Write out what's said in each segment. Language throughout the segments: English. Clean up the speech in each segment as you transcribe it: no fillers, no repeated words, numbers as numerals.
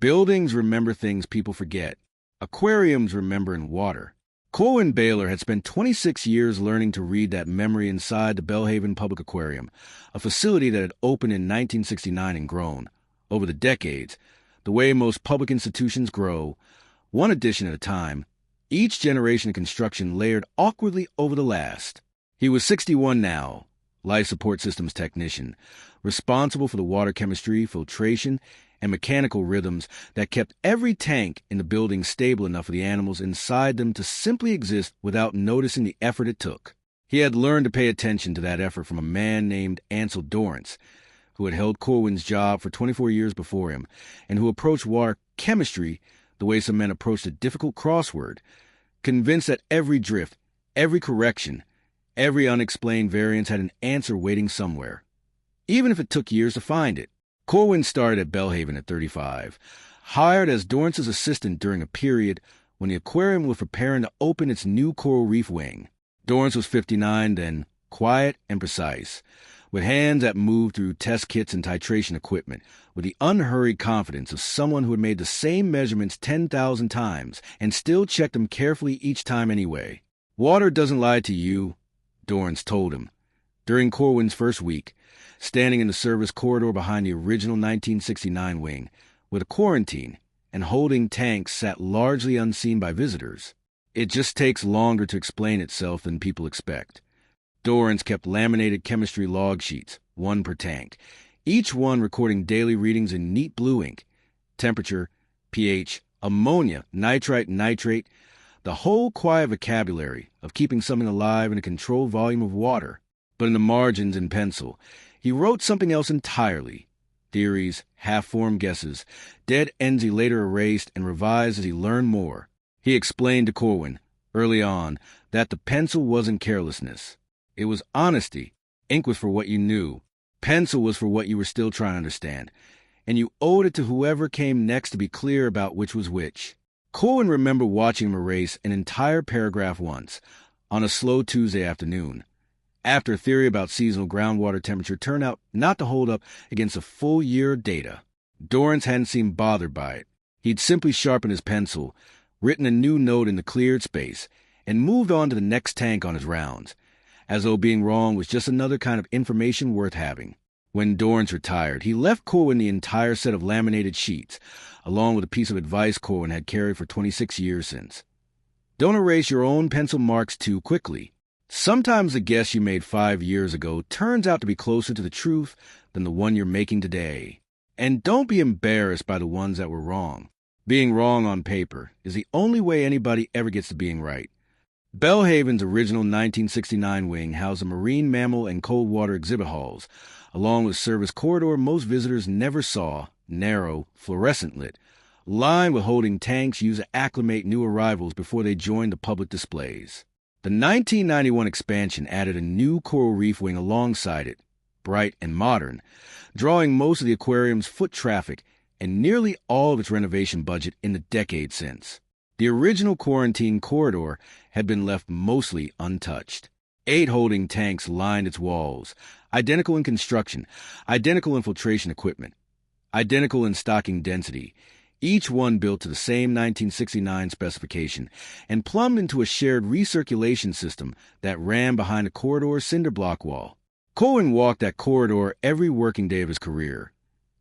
Buildings remember things people forget. Aquariums remember in water. Corwin Baylor had spent 26 years learning to read that memory inside the Bellhaven Public Aquarium, a facility that had opened in 1969 and grown, over the decades, the way most public institutions grow, one addition at a time, each generation of construction layered awkwardly over the last. He was 61 now, life support systems technician, responsible for the water chemistry, filtration, and mechanical rhythms that kept every tank in the building stable enough for the animals inside them to simply exist without noticing the effort it took. He had learned to pay attention to that effort from a man named Ansel Dorrance, who had held Corwin's job for 24 years before him, and who approached water chemistry the way some men approached a difficult crossword, convinced that every drift, every correction, every unexplained variance had an answer waiting somewhere, even if it took years to find it. Corwin started at Bellhaven at 35, hired as Dorrance's assistant during a period when the aquarium was preparing to open its new coral reef wing. Dorrance was 59 then, quiet and precise, with hands that moved through test kits and titration equipment, with the unhurried confidence of someone who had made the same measurements 10,000 times and still checked them carefully each time anyway. "Water doesn't lie to you," Dorrance told him. During Corwin's first week, standing in the service corridor behind the original 1969 wing, with a quarantine and holding tanks sat largely unseen by visitors. It just takes longer to explain itself than people expect. Dorrance kept laminated chemistry log sheets, one per tank, each one recording daily readings in neat blue ink, temperature, pH, ammonia, nitrite, nitrate, the whole quiet vocabulary of keeping something alive in a controlled volume of water. But in the margins in pencil, he wrote something else entirely. Theories, half-formed guesses, dead ends he later erased and revised as he learned more. He explained to Corwin, early on, that the pencil wasn't carelessness. It was honesty. Ink was for what you knew. Pencil was for what you were still trying to understand. And you owed it to whoever came next to be clear about which was which. Corwin remembered watching him erase an entire paragraph once, on a slow Tuesday afternoon, after a theory about seasonal groundwater temperature turned out not to hold up against a full year of data. Dorrance hadn't seemed bothered by it. He'd simply sharpened his pencil, written a new note in the cleared space, and moved on to the next tank on his rounds, as though being wrong was just another kind of information worth having. When Dorrance retired, he left Corwin the entire set of laminated sheets, along with a piece of advice Corwin had carried for 26 years since. Don't erase your own pencil marks too quickly. Sometimes the guess you made 5 years ago turns out to be closer to the truth than the one you're making today. And don't be embarrassed by the ones that were wrong. Being wrong on paper is the only way anybody ever gets to being right. Bellhaven's original 1969 wing housed the marine mammal and cold water exhibit halls, along with service corridor most visitors never saw, narrow, fluorescent lit, lined with holding tanks used to acclimate new arrivals before they joined the public displays. The 1991 expansion added a new coral reef wing alongside it, bright and modern, drawing most of the aquarium's foot traffic and nearly all of its renovation budget in the decade since. The original quarantine corridor had been left mostly untouched. 8 holding tanks lined its walls, identical in construction, identical in filtration equipment, identical in stocking density, each one built to the same 1969 specification and plumbed into a shared recirculation system that ran behind a corridor cinder block wall. Corwin walked that corridor every working day of his career,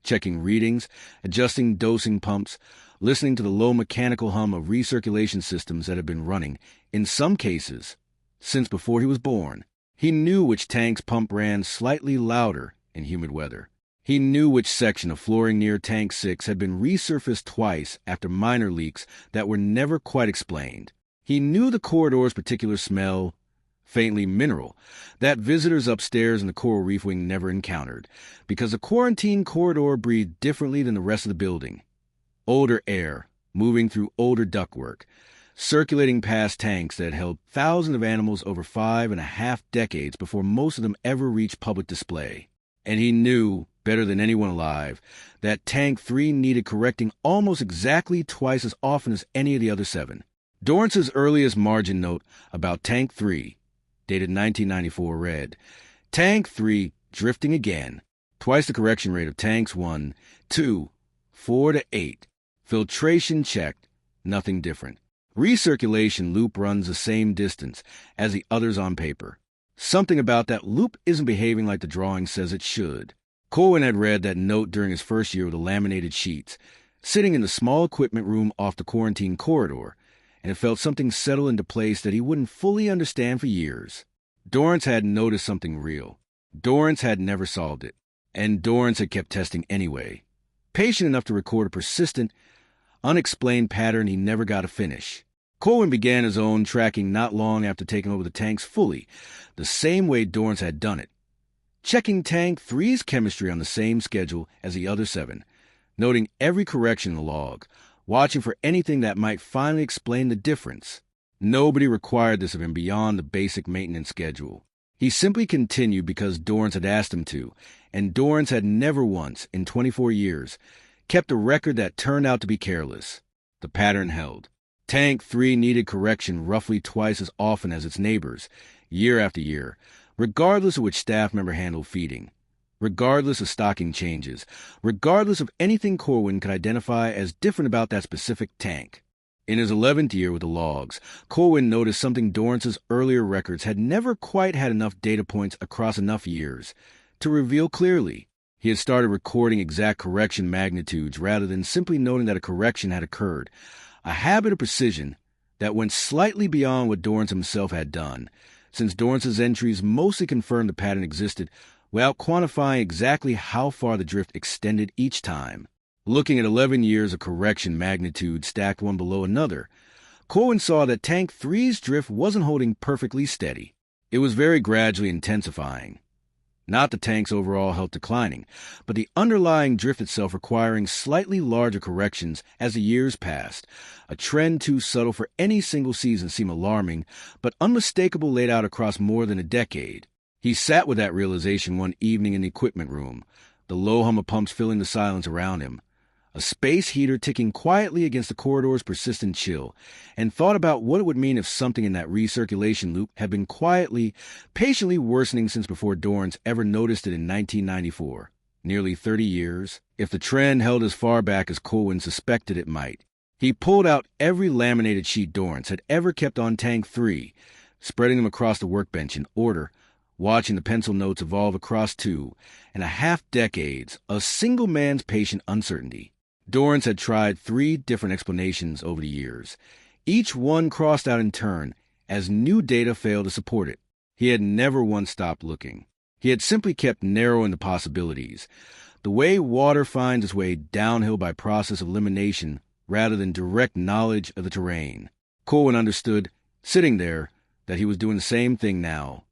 checking readings, adjusting dosing pumps, listening to the low mechanical hum of recirculation systems that had been running, in some cases, since before he was born. He knew which tank's pump ran slightly louder in humid weather. He knew which section of flooring near Tank 6 had been resurfaced twice after minor leaks that were never quite explained. He knew the corridor's particular smell, faintly mineral, that visitors upstairs in the coral reef wing never encountered, because the quarantine corridor breathed differently than the rest of the building. Older air, moving through older ductwork, circulating past tanks that had held thousands of animals over 5.5 decades before most of them ever reached public display. And he knew, better than anyone alive, that Tank 3 needed correcting almost exactly twice as often as any of the other 7. Dorrance's earliest margin note about Tank 3, dated 1994, read, "Tank 3 drifting again, twice the correction rate of Tanks 1, 2, 4 to 8. Filtration checked, nothing different. Recirculation loop runs the same distance as the others on paper. Something about that loop isn't behaving like the drawing says it should. Colwyn had read that note during his first year with the laminated sheets, sitting in the small equipment room off the quarantine corridor, and it felt something settle into place that he wouldn't fully understand for years. Dorrance had noticed something real. Dorrance had never solved it, and Dorrance had kept testing anyway. Patient enough to record a persistent, unexplained pattern he never got to finish. Colwyn began his own tracking not long after taking over the tanks fully, the same way Dorrance had done it. Checking Tank 3's chemistry on the same schedule as the other 7, noting every correction in the log, watching for anything that might finally explain the difference. Nobody required this of him beyond the basic maintenance schedule. He simply continued because Dorrance had asked him to, and Dorrance had never once, in 24 years, kept a record that turned out to be careless. The pattern held. Tank 3 needed correction roughly twice as often as its neighbors, year after year, regardless of which staff member handled feeding, regardless of stocking changes, regardless of anything Colwyn could identify as different about that specific tank. In his 11th year with the logs, Colwyn noticed something Dorrance's earlier records had never quite had enough data points across enough years to reveal clearly. He had started recording exact correction magnitudes rather than simply noting that a correction had occurred, a habit of precision that went slightly beyond what Dorrance himself had done, since Dorrance's entries mostly confirmed the pattern existed without quantifying exactly how far the drift extended each time. Looking at 11 years of correction magnitude stacked one below another, Colwyn saw that Tank 3's drift wasn't holding perfectly steady. It was very gradually intensifying. Not the tank's overall health declining, but the underlying drift itself requiring slightly larger corrections as the years passed, a trend too subtle for any single season seemed alarming, but unmistakable laid out across more than a decade. He sat with that realization one evening in the equipment room, the low hum of pumps filling the silence around him, a space heater ticking quietly against the corridor's persistent chill, and thought about what it would mean if something in that recirculation loop had been quietly, patiently worsening since before Dorrance ever noticed it in 1994. Nearly 30 years, if the trend held as far back as Colwyn suspected it might. He pulled out every laminated sheet Dorrance had ever kept on Tank 3, spreading them across the workbench in order, watching the pencil notes evolve across 2.5 decades of single man's patient uncertainty. Dorrance had tried 3 different explanations over the years, each one crossed out in turn as new data failed to support it. He had never once stopped looking. He had simply kept narrowing the possibilities, the way water finds its way downhill by process of elimination rather than direct knowledge of the terrain. Colwyn understood, sitting there, that he was doing the same thing now,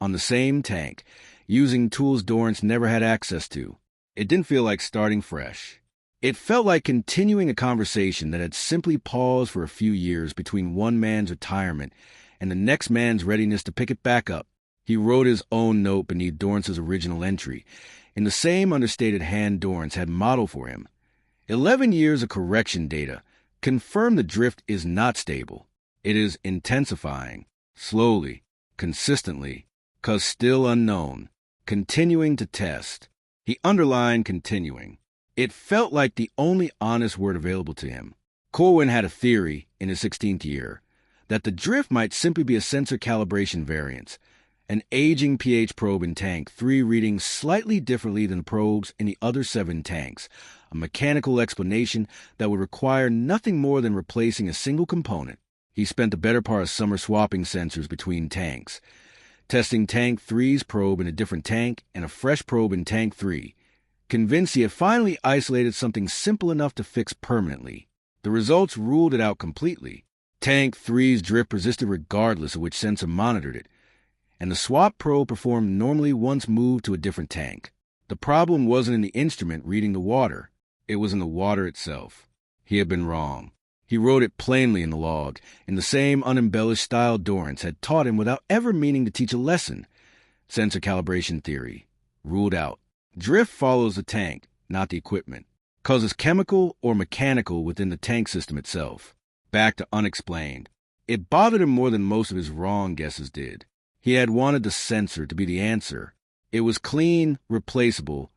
on the same tank, using tools Dorrance never had access to. It didn't feel like starting fresh. It felt like continuing a conversation that had simply paused for a few years between one man's retirement and the next man's readiness to pick it back up. He wrote his own note beneath Dorrance's original entry, in the same understated hand Dorrance had modeled for him. 11 years of correction data confirm the drift is not stable. It is intensifying, slowly, consistently, 'cause still unknown, continuing to test. He underlined continuing. It felt like the only honest word available to him. Colwyn had a theory, in his 16th year, that the drift might simply be a sensor calibration variance, an aging pH probe in Tank 3 reading slightly differently than the probes in the other 7 tanks, a mechanical explanation that would require nothing more than replacing a single component. He spent the better part of summer swapping sensors between tanks, testing Tank 3's probe in a different tank and a fresh probe in Tank 3, convinced he had finally isolated something simple enough to fix permanently. The results ruled it out completely. Tank 3's drift persisted regardless of which sensor monitored it, and the swap probe performed normally once moved to a different tank. The problem wasn't in the instrument reading the water. It was in the water itself. He had been wrong. He wrote it plainly in the log, in the same unembellished style Dorrance had taught him without ever meaning to teach a lesson. Sensor calibration theory. Ruled out. Drift follows the tank, not the equipment. Causes chemical or mechanical within the tank system itself. Back to unexplained. It bothered him more than most of his wrong guesses did. He had wanted the sensor to be the answer. It was clean, replaceable,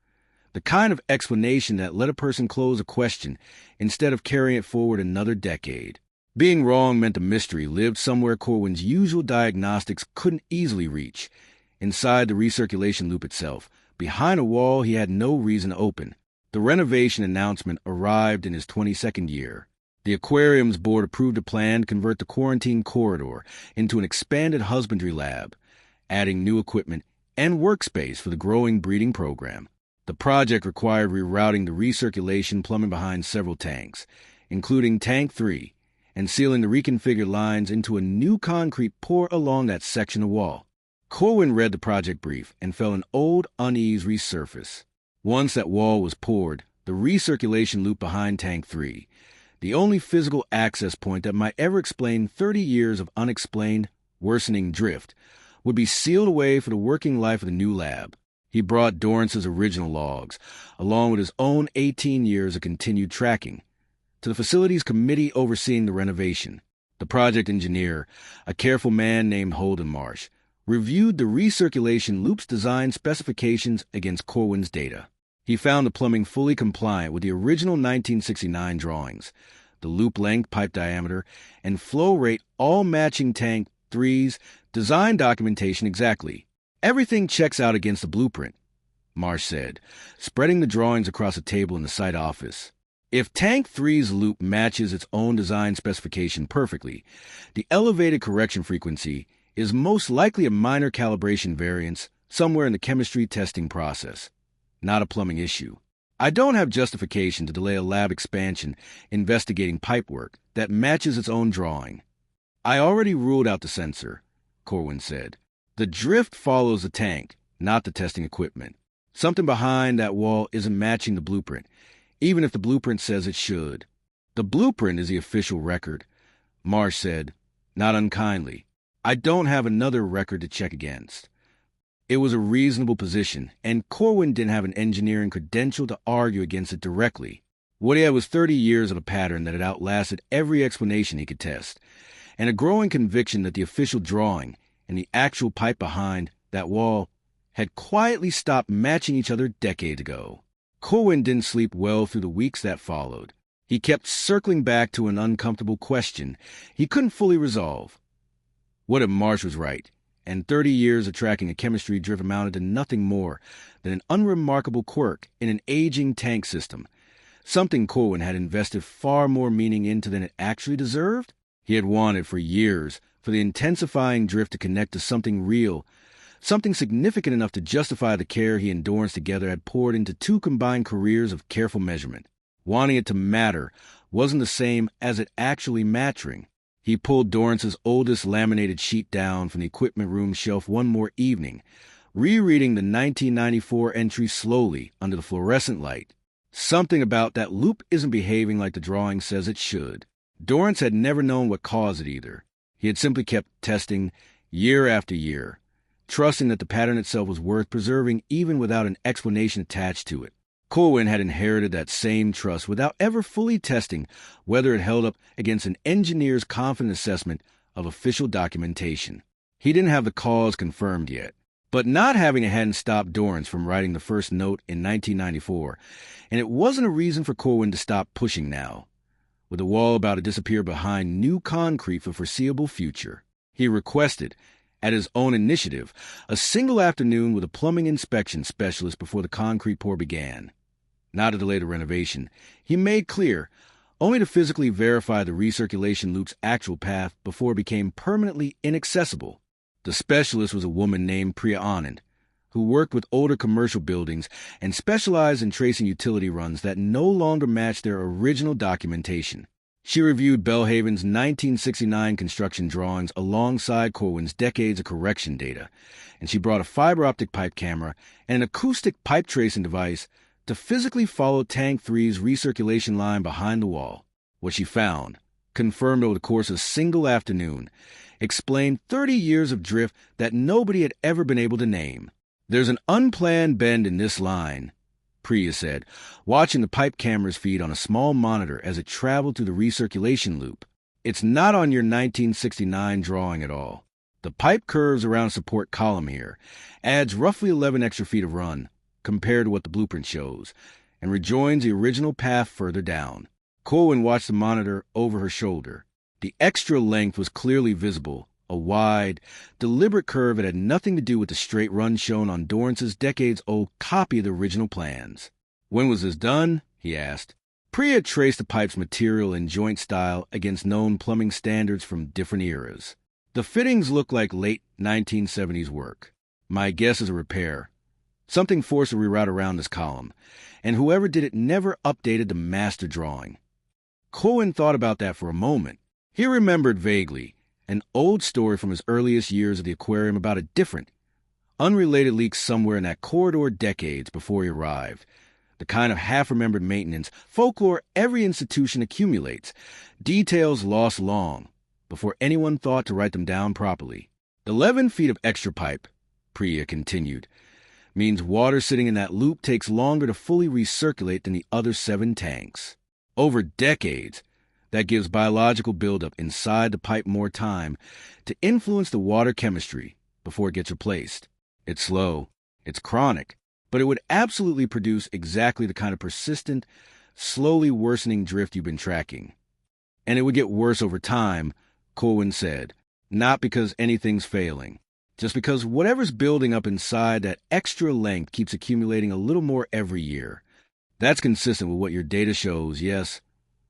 The kind of explanation that let a person close a question instead of carrying it forward another decade. Being wrong meant the mystery lived somewhere Corwin's usual diagnostics couldn't easily reach, inside the recirculation loop itself, behind a wall he had no reason to open. The renovation announcement arrived in his 22nd year. The aquarium's board approved a plan to convert the quarantine corridor into an expanded husbandry lab, adding new equipment and workspace for the growing breeding program. The project required rerouting the recirculation plumbing behind several tanks, including Tank 3, and sealing the reconfigured lines into a new concrete pour along that section of wall. Corwin read the project brief and felt an old unease resurface. Once that wall was poured, the recirculation loop behind Tank 3, the only physical access point that might ever explain 30 years of unexplained, worsening drift, would be sealed away for the working life of the new lab. He brought Dorrance's original logs, along with his own 18 years of continued tracking, to the facility's committee overseeing the renovation. The project engineer, a careful man named Holden Marsh, reviewed the recirculation loop's design specifications against Corwin's data. He found the plumbing fully compliant with the original 1969 drawings, the loop length, pipe diameter, and flow rate all matching Tank 3's design documentation exactly. Everything checks out against the blueprint, Marsh said, spreading the drawings across a table in the site office. If Tank 3's loop matches its own design specification perfectly, the elevated correction frequency is most likely a minor calibration variance somewhere in the chemistry testing process, not a plumbing issue. I don't have justification to delay a lab expansion investigating pipework that matches its own drawing. I already ruled out the sensor, Corwin said. The drift follows the tank, not the testing equipment. Something behind that wall isn't matching the blueprint, even if the blueprint says it should. The blueprint is the official record, Marsh said, not unkindly. I don't have another record to check against. It was a reasonable position, and Corwin didn't have an engineering credential to argue against it directly. What he had was 30 years of a pattern that had outlasted every explanation he could test, and a growing conviction that the official drawing and the actual pipe behind that wall had quietly stopped matching each other decades ago. Corwin didn't sleep well through the weeks that followed. He kept circling back to an uncomfortable question he couldn't fully resolve. What if Marsh was right, and 30 years of tracking a chemistry drift amounted to nothing more than an unremarkable quirk in an aging tank system, something Corwin had invested far more meaning into than it actually deserved? He had wanted for years for the intensifying drift to connect to something real, something significant enough to justify the care he and Dorrance together had poured into two combined careers of careful measurement. Wanting it to matter wasn't the same as it actually mattering. He pulled Dorrance's oldest laminated sheet down from the equipment room shelf one more evening, rereading the 1994 entry slowly under the fluorescent light. Something about that loop isn't behaving like the drawing says it should. Dorrance had never known what caused it either. He had simply kept testing year after year, trusting that the pattern itself was worth preserving even without an explanation attached to it. Corwin had inherited that same trust without ever fully testing whether it held up against an engineer's confident assessment of official documentation. He didn't have the cause confirmed yet, but not having it hadn't stopped Dorrance from writing the first note in 1994, and it wasn't a reason for Corwin to stop pushing now. With the wall about to disappear behind new concrete for foreseeable future, he requested, at his own initiative, a single afternoon with a plumbing inspection specialist before the concrete pour began. Not to delay the renovation, he made clear, only to physically verify the recirculation loop's actual path before it became permanently inaccessible. The specialist was a woman named Priya Anand, who worked with older commercial buildings and specialized in tracing utility runs that no longer matched their original documentation. She reviewed Bellhaven's 1969 construction drawings alongside Corwin's decades of correction data, and she brought a fiber optic pipe camera and an acoustic pipe tracing device to physically follow Tank 3's recirculation line behind the wall. What she found, confirmed over the course of a single afternoon, explained 30 years of drift that nobody had ever been able to name. "There's an unplanned bend in this line," Priya said, watching the pipe camera's feed on a small monitor as it traveled through the recirculation loop. "It's not on your 1969 drawing at all. The pipe curves around a support column here, adds roughly 11 extra feet of run, compared to what the blueprint shows, and rejoins the original path further down. Corwin watched the monitor over her shoulder. The extra length was clearly visible, a wide, deliberate curve that had nothing to do with the straight run shown on Dorrance's decades-old copy of the original plans. "When was this done?" he asked. Priya traced the pipe's material and joint style against known plumbing standards from different eras. "The fittings look like late 1970s work. My guess is a repair. Something forced a reroute around this column, and whoever did it never updated the master drawing." Corwin thought about that for a moment. He remembered vaguely an old story from his earliest years of the aquarium about a different, unrelated leak somewhere in that corridor decades before he arrived. The kind of half-remembered maintenance folklore every institution accumulates, details lost long before anyone thought to write them down properly. 11 feet of extra pipe, Priya continued, means water sitting in that loop takes longer to fully recirculate than the other 7 tanks. Over decades, that gives biological buildup inside the pipe more time to influence the water chemistry before it gets replaced. It's slow, it's chronic, but it would absolutely produce exactly the kind of persistent, slowly worsening drift you've been tracking. And it would get worse over time, Corwin said, not because anything's failing, just because whatever's building up inside that extra length keeps accumulating a little more every year. That's consistent with what your data shows, yes,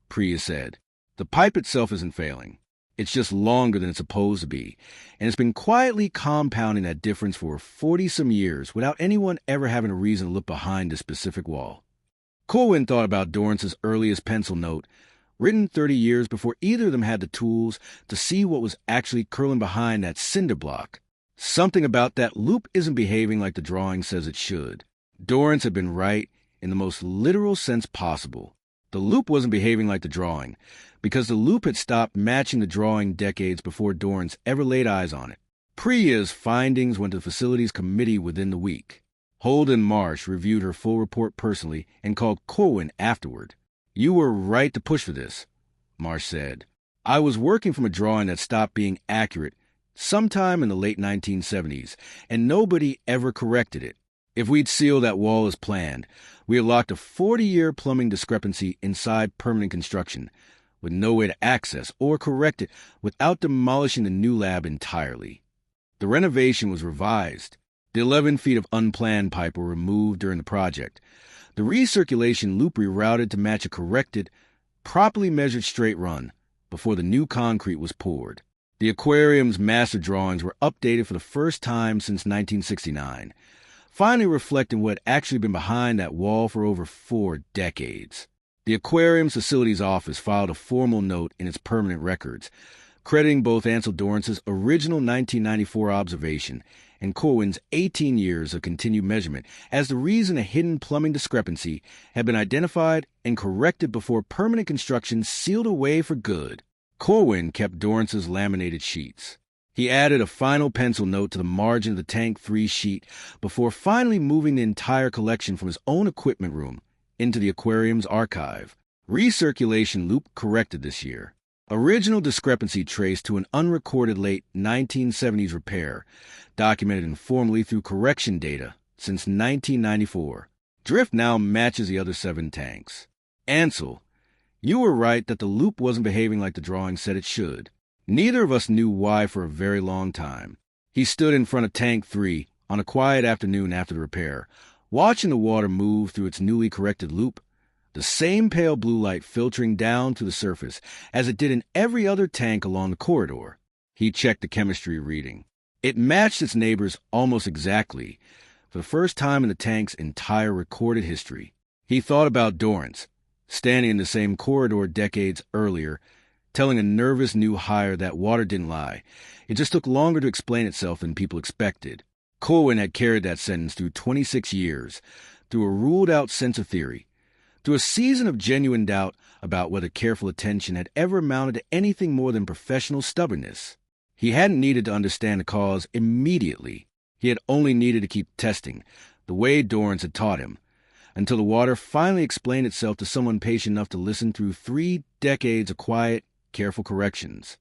Priya said. The pipe itself isn't failing. It's just longer than it's supposed to be, and it's been quietly compounding that difference for 40-some years without anyone ever having a reason to look behind the specific wall. Corwin thought about Dorrance's earliest pencil note, written 30 years before either of them had the tools to see what was actually curling behind that cinder block. Something about that loop isn't behaving like the drawing says it should. Dorrance had been right in the most literal sense possible. The loop wasn't behaving like the drawing, because the loop had stopped matching the drawing decades before Dorrance ever laid eyes on it. Priya's findings went to the facilities committee within the week. Holden Marsh reviewed her full report personally and called Corwin afterward. "You were right to push for this," Marsh said. "I was working from a drawing that stopped being accurate sometime in the late 1970s, and nobody ever corrected it. If we'd sealed that wall as planned, we had locked a 40-year plumbing discrepancy inside permanent construction, with no way to access or correct it without demolishing the new lab entirely. The renovation was revised. The 11 feet of unplanned pipe were removed during the project. The recirculation loop rerouted to match a corrected, properly measured straight run before the new concrete was poured. The aquarium's master drawings were updated for the first time since 1969, finally reflecting what had actually been behind that wall for over 4 decades. The aquarium's facilities office filed a formal note in its permanent records, crediting both Ansel Dorrance's original 1994 observation and Corwin's 18 years of continued measurement as the reason a hidden plumbing discrepancy had been identified and corrected before permanent construction sealed away for good. Corwin kept Dorrance's laminated sheets. He added a final pencil note to the margin of the Tank 3 sheet before finally moving the entire collection from his own equipment room into the aquarium's archive. Recirculation loop corrected this year. Original discrepancy traced to an unrecorded late 1970s repair, documented informally through correction data since 1994. Drift now matches the other 7 tanks. Ansel, you were right that the loop wasn't behaving like the drawing said it should. Neither of us knew why for a very long time. He stood in front of Tank 3 on a quiet afternoon after the repair, watching the water move through its newly corrected loop, the same pale blue light filtering down to the surface as it did in every other tank along the corridor. He checked the chemistry reading. It matched its neighbors almost exactly, for the first time in the tank's entire recorded history. He thought about Dorrance, standing in the same corridor decades earlier, telling a nervous new hire that water didn't lie. It just took longer to explain itself than people expected. Corwin had carried that sentence through 26 years, through a ruled-out sense of theory, through a season of genuine doubt about whether careful attention had ever amounted to anything more than professional stubbornness. He hadn't needed to understand the cause immediately. He had only needed to keep testing, the way Dorrance had taught him, until the water finally explained itself to someone patient enough to listen through 3 decades of quiet, careful corrections.